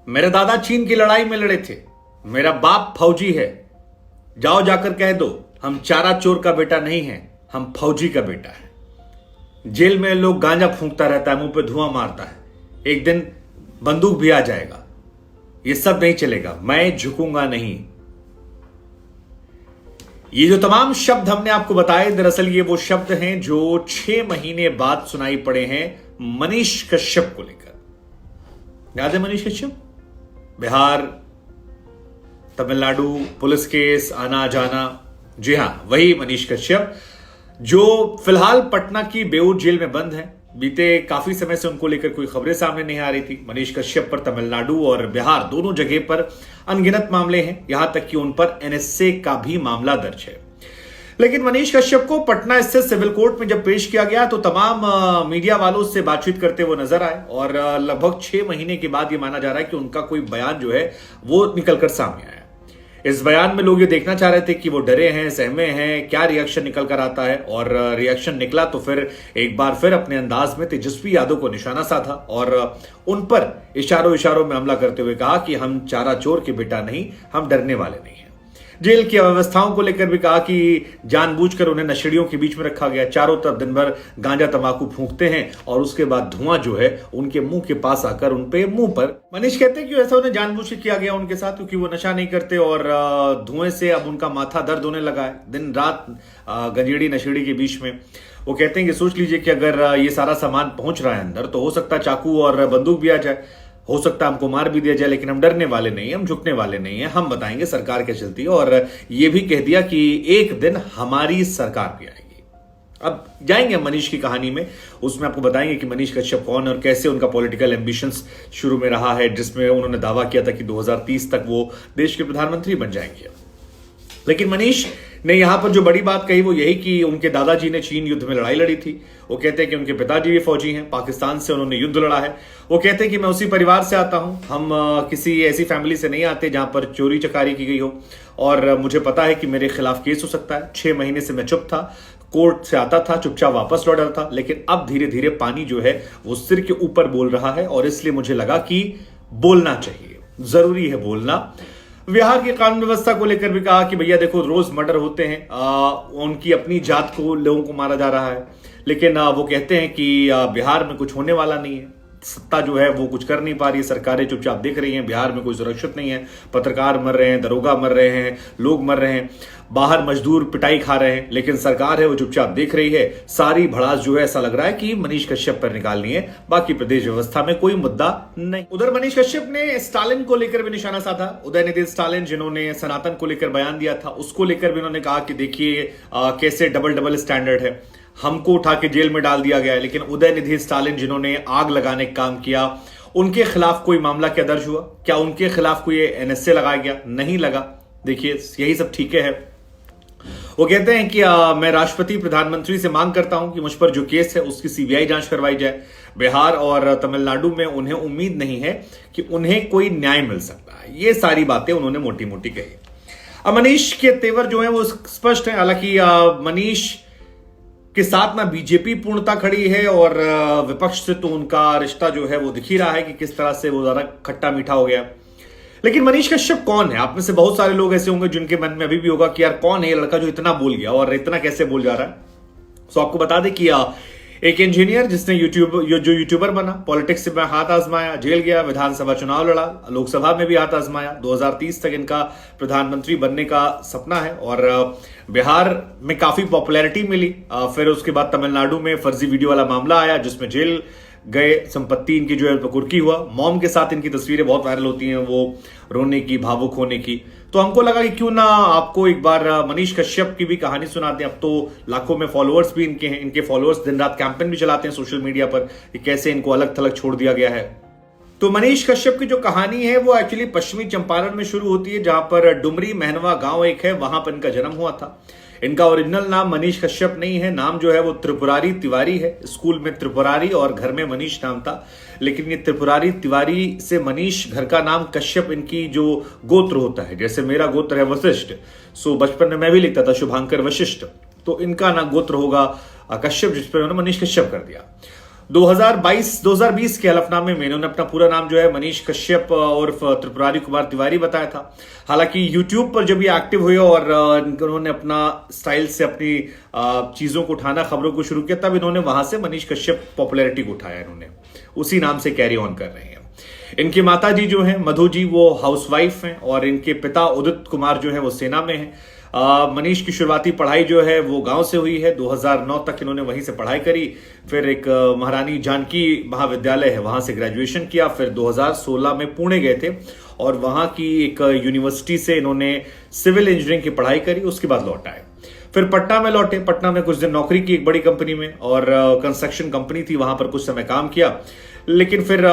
मेरे दादा चीन की लड़ाई में लड़े थे, मेरा बाप फौजी है। जाओ जाकर कह दो हम चारा चोर का बेटा नहीं है, हम फौजी का बेटा है। जेल में लोग गांजा फूंकता रहता है, मुंह पे धुआं मारता है, एक दिन बंदूक भी आ जाएगा। ये सब नहीं चलेगा, मैं झुकूंगा नहीं। ये जो तमाम शब्द हमने आपको बताए, दरअसल ये वो शब्द हैं जो 6 महीने बाद सुनाई पड़े हैं मनीष कश्यप को लेकर। याद है मनीष कश्यप? बिहार, तमिलनाडु, पुलिस केस, आना जाना। जी हां, वही मनीष कश्यप जो फिलहाल पटना की बेऊर जेल में बंद है। बीते काफी समय से उनको लेकर कोई खबरें सामने नहीं आ रही थी। मनीष कश्यप पर तमिलनाडु और बिहार दोनों जगह पर अनगिनत मामले हैं, यहां तक कि उन पर एनएसए का भी मामला दर्ज है। लेकिन मनीष कश्यप को पटना स्थित सिविल कोर्ट में जब पेश किया गया तो तमाम मीडिया वालों से बातचीत करते हुए नजर आए और लगभग 6 महीने के बाद यह माना जा रहा है कि उनका कोई बयान जो है वो निकलकर सामने आया। इस बयान में लोग ये देखना चाह रहे थे कि वो डरे हैं, सहमे हैं, क्या रिएक्शन निकल कर आता है। और रिएक्शन निकला तो फिर एक बार फिर अपने अंदाज में तेजस्वी यादव को निशाना साधा और उन पर इशारों में हमला करते हुए कहा कि हम चारा चोर के बेटा नहीं, हम डरने वाले नहीं हैं। जेल की अव्यवस्थाओं को लेकर भी कहा कि जानबूझकर उन्हें नशेड़ियों के बीच में रखा गया। चारों तरफ दिन भर गांजा तंबाकू फूंकते हैं और उसके बाद धुआं जो है उनके मुंह के पास आकर उनपे मुंह पर। मनीष कहते हैं कि ऐसा उन्हें जानबूझ के किया गया उनके साथ, क्योंकि वो नशा नहीं करते और धुएं से अब उनका माथा दर्द होने लगा है दिन रात गंजेड़ी नशेड़ी के बीच में। वो कहते हैं कि सोच लीजिए कि अगर ये सारा सामान पहुंच रहा है अंदर तो हो सकता है चाकू और बंदूक भी आ जाए, हो सकता है हमको मार भी दिया जाए, लेकिन हम डरने वाले नहीं हैं, हम झुकने वाले नहीं हैं, हम बताएंगे सरकार क्या चलती है। और ये भी कह दिया कि एक दिन हमारी सरकार भी आएगी। अब जाएंगे मनीष की कहानी में, उसमें आपको बताएंगे कि मनीष कश्यप कौन है और कैसे उनका पॉलिटिकल एम्बिशंस शुरू में रहा है, जिसमें उन्होंने दावा किया था कि 2030 तक वो देश के प्रधानमंत्री बन जाएंगे। लेकिन मनीष ने यहां पर जो बड़ी बात कही वो यही कि उनके दादाजी ने चीन युद्ध में लड़ाई लड़ी थी। वो कहते हैं कि उनके पिताजी भी फौजी हैं, पाकिस्तान से उन्होंने युद्ध लड़ा है। वो कहते हैं कि मैं उसी परिवार से आता हूं, हम किसी ऐसी फैमिली से नहीं आते जहां पर चोरी चकारी की गई हो और मुझे पता है कि मेरे खिलाफ केस हो सकता है। 6 महीने से मैं चुप था, कोर्ट से आता था, चुपचाप वापस लौट आता था, लेकिन अब धीरे धीरे पानी जो है वो सिर के ऊपर बोल रहा है और इसलिए मुझे लगा कि बोलना चाहिए, जरूरी है बोलना। बिहार की कानून व्यवस्था को लेकर भी कहा कि भैया देखो रोज मर्डर होते हैं, उनकी अपनी जात को लोगों को मारा जा रहा है, लेकिन वो कहते हैं कि बिहार में कुछ होने वाला नहीं है, सत्ता जो है वो कुछ कर नहीं पा रही है, सरकारें चुपचाप देख रही हैं, बिहार में कोई सुरक्षित नहीं है, पत्रकार मर रहे हैं, दरोगा मर रहे हैं, लोग मर रहे हैं, बाहर मजदूर पिटाई खा रहे हैं, लेकिन सरकार है वो चुपचाप देख रही है। सारी भड़ास जो है ऐसा लग रहा है कि मनीष कश्यप पर निकालनी है, बाकी प्रदेश व्यवस्था में कोई मुद्दा नहीं। उधर मनीष कश्यप ने स्टालिन को लेकर भी निशाना साधा। उदयनिधि स्टालिन जिन्होंने सनातन को लेकर बयान दिया था, उसको लेकर भी उन्होंने कहा कि देखिए कैसे डबल स्टैंडर्ड है, हमको उठा के जेल में डाल दिया गया है, लेकिन उदयनिधि स्टालिन जिन्होंने आग लगाने का काम किया उनके खिलाफ कोई मामला क्या दर्ज हुआ? क्या उनके खिलाफ कोई एनएसए लगाया गया? नहीं लगा। देखिए यही सब ठीक है। वो कहते हैं कि मैं राष्ट्रपति प्रधानमंत्री से मांग करता हूं कि मुझ पर जो केस है उसकी सीबीआई जांच करवाई जाए। बिहार और तमिलनाडु में उन्हें उम्मीद नहीं है कि उन्हें कोई न्याय मिल सकता है। ये सारी बातें उन्होंने मोटी मोटी कही। अब मनीष के तेवर जो है वो स्पष्ट है। हालांकि मनीष के साथ ना बीजेपी पूर्णता खड़ी है और विपक्ष से तो उनका रिश्ता जो है वो दिख ही रहा है कि किस तरह से वो ज्यादा खट्टा मीठा हो गया। लेकिन मनीष कश्यप कौन है? आप में से बहुत सारे लोग ऐसे होंगे जिनके मन में अभी भी होगा कि यार कौन है ये लड़का जो इतना बोल गया और इतना कैसे बोल जा रहा है। सो आपको बता दें कि एक इंजीनियर जिसने यूट्यूबर बना, पॉलिटिक्स में हाथ आजमाया, जेल गया, विधानसभा चुनाव लड़ा, लोकसभा में भी हाथ आजमाया, 2030 तक इनका प्रधानमंत्री बनने का सपना है और बिहार में काफी पॉपुलैरिटी मिली। फिर उसके बाद तमिलनाडु में फर्जी वीडियो वाला मामला आया जिसमें जेल गए, संपत्ति इनकी जो है कुर्की हुआ। मॉम के साथ इनकी तस्वीरें बहुत वायरल होती हैं, वो रोने की, भावुक होने की। तो हमको लगा कि क्यों ना आपको एक बार मनीष कश्यप की भी कहानी सुना दें। अब तो लाखों में फॉलोअर्स भी इनके हैं, इनके फॉलोअर्स दिन रात कैंपेन भी चलाते हैं सोशल मीडिया पर कि कैसे इनको अलग थलग छोड़ दिया गया है। तो मनीष कश्यप की जो कहानी है वो एक्चुअली पश्चिमी चंपारण में शुरू होती है, जहां पर डुमरी महनवा गांव एक है, वहां पर इनका जन्म हुआ था। इनका ओरिजिनल नाम मनीष कश्यप नहीं है, नाम जो है वो त्रिपुरारी तिवारी है। स्कूल में त्रिपुरारी और घर में मनीष नाम था, लेकिन ये त्रिपुरारी तिवारी से मनीष, घर का नाम कश्यप इनकी जो गोत्र होता है, जैसे मेरा गोत्र है वशिष्ठ, सो बचपन में मैं भी लिखता था शुभांकर वशिष्ठ, तो इनका ना गोत्र होगा कश्यप, जिस पर उन्होंने मनीष कश्यप कर दिया। 2020 के हलफनामे में इन्होंने अपना पूरा नाम जो है मनीष कश्यप उर्फ त्रिपुरारी कुमार तिवारी बताया था। हालांकि यूट्यूब पर जब ये एक्टिव हुए और उन्होंने अपना स्टाइल से अपनी चीजों को उठाना, खबरों को शुरू किया, तब इन्होंने वहां से मनीष कश्यप पॉपुलैरिटी को उठाया। इन्होंने उसी नाम से कैरी ऑन कर रहे हैं। इनकी माता जी जो है मधु जी, वो हाउसवाइफ हैं और इनके पिता उदित कुमार जो है वो सेना में हैं। मनीष की शुरुआती पढ़ाई जो है वो गांव से हुई है। 2009 तक इन्होंने वहीं से पढ़ाई करी। फिर एक महारानी जानकी महाविद्यालय है, वहां से ग्रेजुएशन किया। फिर 2016 में पुणे गए थे और वहां की एक यूनिवर्सिटी से इन्होंने सिविल इंजीनियरिंग की पढ़ाई करी। उसके बाद लौट आए। फिर पटना में लौटे। पटना में कुछ दिन नौकरी की एक बड़ी कंपनी में, और कंस्ट्रक्शन कंपनी थी, वहां पर कुछ समय काम किया। लेकिन फिर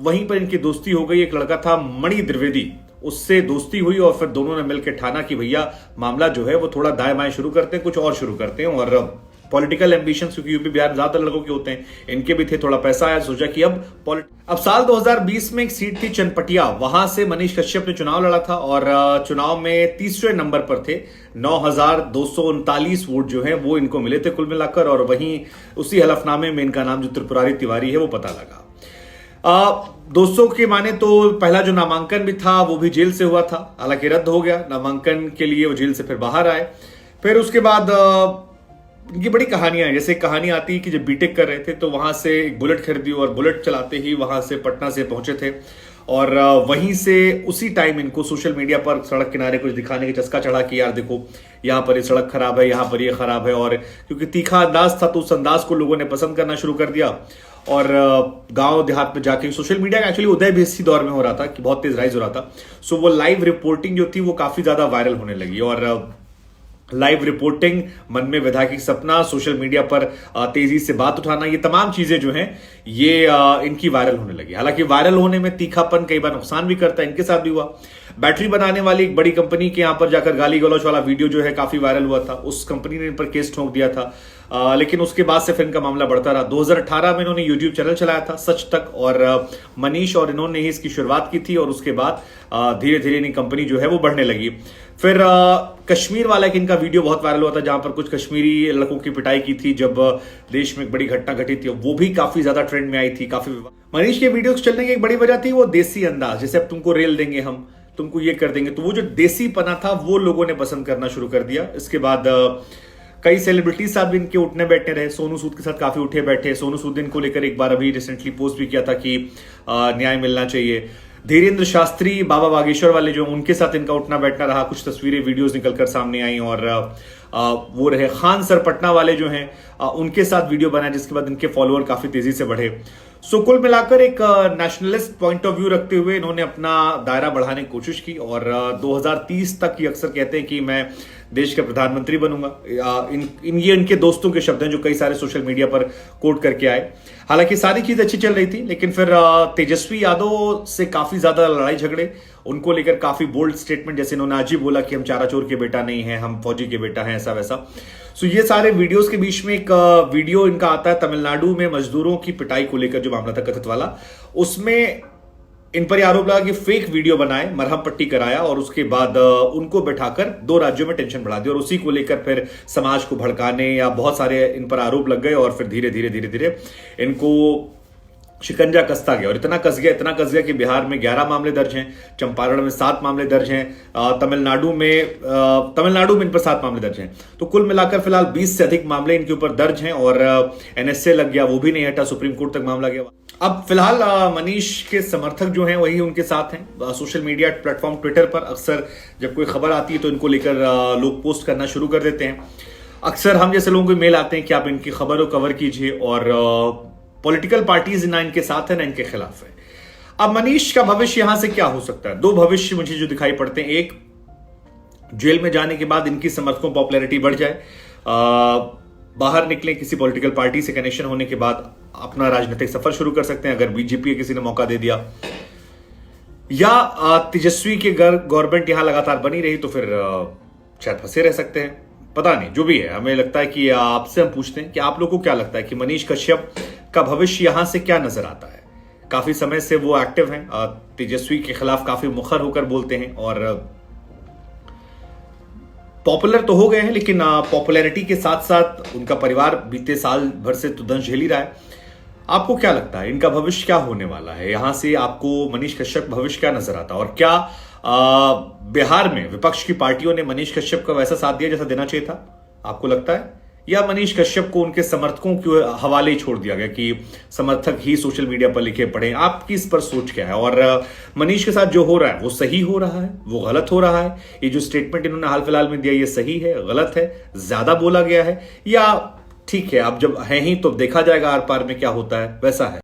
वहीं पर इनकी दोस्ती हो गई। एक लड़का था मणि द्विवेदी, उससे दोस्ती हुई और फिर दोनों ने मिलकर ठाना कि भैया मामला जो है वो थोड़ा दाएं बाएं शुरू करते हैं, कुछ और शुरू करते हैं। और पॉलिटिकल एम्बिशंस, क्योंकि यूपी बिहार में ज्यादातर लड़कों के होते हैं, इनके भी थे, थोड़ा पैसा आया, सोचा कि अब साल 2020 में एक सीट थी चनपटिया, वहां से मनीष कश्यप ने चुनाव लड़ा था और चुनाव में तीसरे नंबर पर थे। 9,239 वोट जो है वो इनको मिले थे कुल मिलाकर। और वहीं उसी हलफनामे में इनका नाम जो त्रिपुरारी तिवारी है वो पता लगा। दोस्तों के माने तो पहला जो नामांकन भी था वो भी जेल से हुआ था, हालांकि रद्द हो गया। नामांकन के लिए वो जेल से फिर बाहर आए। फिर उसके बाद इनकी बड़ी कहानियां हैं। जैसे कहानी आती है कि जब बीटेक कर रहे थे तो वहां से एक बुलेट खरीदी और बुलेट चलाते ही वहां से पटना से पहुंचे थे। और वहीं से उसी टाइम इनको सोशल मीडिया पर सड़क किनारे कुछ दिखाने का चस्का चढ़ा कि यार देखो यहाँ पर ये सड़क खराब है, यहाँ पर ये खराब है। और क्योंकि तीखा अंदाज था तो उस अंदाज को लोगों ने पसंद करना शुरू कर दिया। और गांव देहात में जाके सोशल मीडिया का एक्चुअली उदय भी इसी दौर में हो रहा था कि बहुत तेज राइज हो रहा था। सो वो लाइव रिपोर्टिंग जो थी वो काफी ज्यादा वायरल होने लगी। और लाइव रिपोर्टिंग, मन में विधायक सपना, सोशल मीडिया पर तेजी से बात उठाना, ये तमाम चीजें जो हैं ये इनकी वायरल होने लगी। हालांकि वायरल होने में तीखापन कई बार नुकसान भी करता है, इनके साथ भी हुआ। बैटरी बनाने वाली एक बड़ी कंपनी के यहां पर जाकर गाली गलौज वाला वीडियो जो है काफी वायरल हुआ था। उस कंपनी ने इन पर केस ठोक दिया था। लेकिन उसके बाद से फिर इनका मामला बढ़ता रहा। 2018 में इन्होंने यूट्यूब चैनल चलाया था सच तक, और मनीष और इन्होंने ही इसकी शुरुआत की थी। और उसके बाद धीरे धीरे इनकी कंपनी जो है वो बढ़ने लगी। फिर कश्मीर वाला एक इनका वीडियो बहुत वायरल हुआ था जहां पर कुछ कश्मीरी लड़कों की पिटाई की थी जब देश में एक बड़ी घटना घटी थी, वो भी काफी ज्यादा ट्रेंड में आई थी। काफी मनीष के वीडियोस चलने की एक बड़ी वजह थी वो देसी अंदाज, जैसे अब तुमको रेल देंगे, हम तुमको ये कर देंगे। तो वो जो देसी पना था वो लोगों ने पसंद करना शुरू कर दिया। इसके बाद कई सेलिब्रिटीज साथ भी इनके उठने बैठने रहे। सोनू सूद के साथ काफी उठे बैठे। सोनू सूद इनको लेकर एक बार अभी रिसेंटली पोस्ट भी किया था कि न्याय मिलना चाहिए। धीरेन्द्र शास्त्री, बाबा बागेश्वर वाले जो उनके साथ इनका उठना बैठना रहा। कुछ तस्वीरें वीडियोस निकलकर सामने आई। और वो रहे खान सर पटना वाले जो हैं उनके साथ वीडियो बनाए, जिसके बाद इनके फॉलोअर काफी तेजी से बढ़े। सो कुल मिलाकर एक नेशनलिस्ट पॉइंट ऑफ व्यू रखते हुए इन्होंने अपना दायरा बढ़ाने की कोशिश की। और 2030 तक ये अक्सर कहते हैं कि मैं देश का प्रधानमंत्री बनूंगा। ये इनके दोस्तों के शब्द हैं जो कई सारे सोशल मीडिया पर कोट करके आए। हालांकि सारी चीज अच्छी चल रही थी, लेकिन फिर तेजस्वी यादव से काफी ज्यादा लड़ाई झगड़े, उनको लेकर काफी बोल्ड स्टेटमेंट, जैसे इन्होंने आज ही बोला कि हम चारा चोर के बेटा नहीं है, हम फौजी के बेटा हैं, ऐसा वैसा। सो ये सारे वीडियोस के बीच में एक वीडियो इनका आता है तमिलनाडु में मजदूरों की पिटाई को लेकर जो मामला था कथित वाला। उसमें इन पर आरोप लगा कि फेक वीडियो बनाए, मरहम पट्टी कराया और उसके बाद उनको बैठाकर 2 राज्यों में टेंशन बढ़ा दी। और उसी को लेकर फिर समाज को भड़काने या बहुत सारे इन पर आरोप लग गए। और फिर धीरे धीरे इनको शिकंजा कसता गया। और इतना कस गया कि बिहार में 11 मामले दर्ज हैं, चंपारण में 7 मामले दर्ज हैं, तमिलनाडु में इन पर 7 मामले दर्ज हैं। तो कुल मिलाकर फिलहाल 20 से अधिक मामले इनके ऊपर दर्ज हैं। और एनएसए लग गया, वो भी नहीं हटा, सुप्रीम कोर्ट तक मामला गया। अब फिलहाल मनीष के समर्थक जो हैं वही उनके साथ हैं। सोशल मीडिया प्लेटफॉर्म ट्विटर पर अक्सर जब कोई खबर आती है तो इनको लेकर लोग पोस्ट करना शुरू कर देते हैं। अक्सर हम जैसे लोगों को मेल आते हैं कि आप इनकी खबर को कवर कीजिए। और पॉलिटिकल पार्टीज ना इनके साथ है ना इनके खिलाफ है। अब मनीष का भविष्य यहां से क्या हो सकता है? 2 भविष्य मुझे जो दिखाई पड़ते हैं। एक, जेल में जाने के बाद इनकी समर्थकों पॉपुलैरिटी बढ़ जाए, बाहर निकले, किसी पॉलिटिकल पार्टी से कनेक्शन होने के बाद अपना राजनीतिक सफर शुरू कर सकते हैं अगर बीजेपी किसी ने मौका दे दिया। या तेजस्वी के गवर्नमेंट यहां लगातार बनी रही तो फिर शायद फंसे रह सकते हैं, पता नहीं। जो भी है, हमें लगता है कि आपसे हम पूछते हैं कि आप लोगों को क्या लगता है कि मनीष कश्यप का भविष्य यहां से क्या नजर आता है? काफी समय से वो एक्टिव हैं, तेजस्वी के खिलाफ काफी मुखर होकर बोलते हैं और पॉपुलर तो हो गए हैं, लेकिन पॉपुलैरिटी के साथ साथ उनका परिवार बीते साल भर से तो दंश झेल ही रहा है। आपको क्या लगता है इनका भविष्य क्या होने वाला है? यहां से आपको मनीष कश्यप भविष्य क्या नजर आता है? और क्या बिहार में विपक्ष की पार्टियों ने मनीष कश्यप को वैसा साथ दिया जैसा देना चाहिए था, आपको लगता है? या मनीष कश्यप को उनके समर्थकों के हवाले ही छोड़ दिया गया कि समर्थक ही सोशल मीडिया पर लिखे पड़े? आपकी इस पर सोच क्या है? और मनीष के साथ जो हो रहा है वो सही हो रहा है, वो गलत हो रहा है? ये जो स्टेटमेंट इन्होंने हाल फिलहाल में दिया, ये सही है, गलत है, ज्यादा बोला गया है, या ठीक है अब जब है ही तो देखा जाएगा आर पार में क्या होता है, वैसा है?